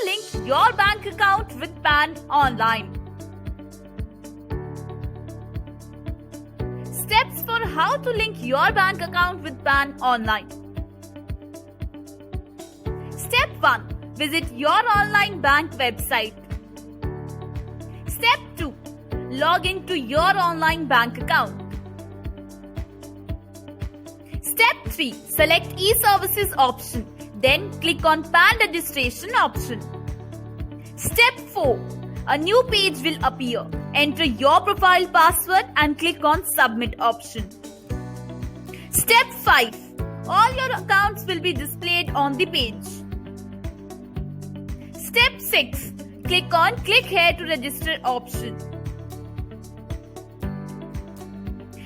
link your bank account with PAN online. Steps for how to link your bank account with PAN online. Step 1. Visit your online bank website. Step 2. Log into your online bank account. Step 3. Select e-services option. Then click on PAN registration option. Step 4. A new page will appear. Enter your profile password and click on submit option. Step 5. All your accounts will be displayed on the page. Step 6. Click on click here to register option.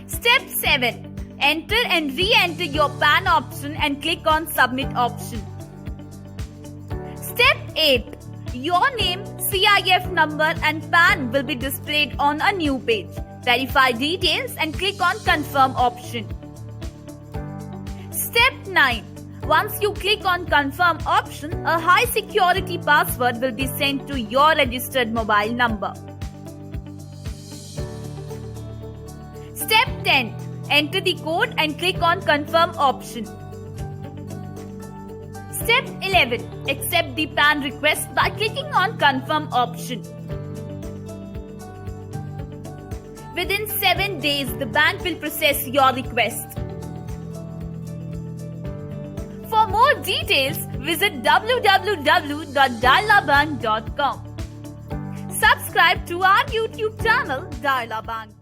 Step 7. Enter and re-enter your PAN option and click on submit option. Step 8. Your name, CIF number and PAN will be displayed on a new page. Verify details and click on confirm option. Step 9. Once you click on confirm option, a high security password will be sent to your registered mobile number. Step 10. Enter the code and click on confirm option. Step 11. Accept the PAN request by clicking on confirm option. Within 7 days, the bank will process your request. For more details, visit www.dialabank.com. Subscribe to our YouTube channel, Diala Bank.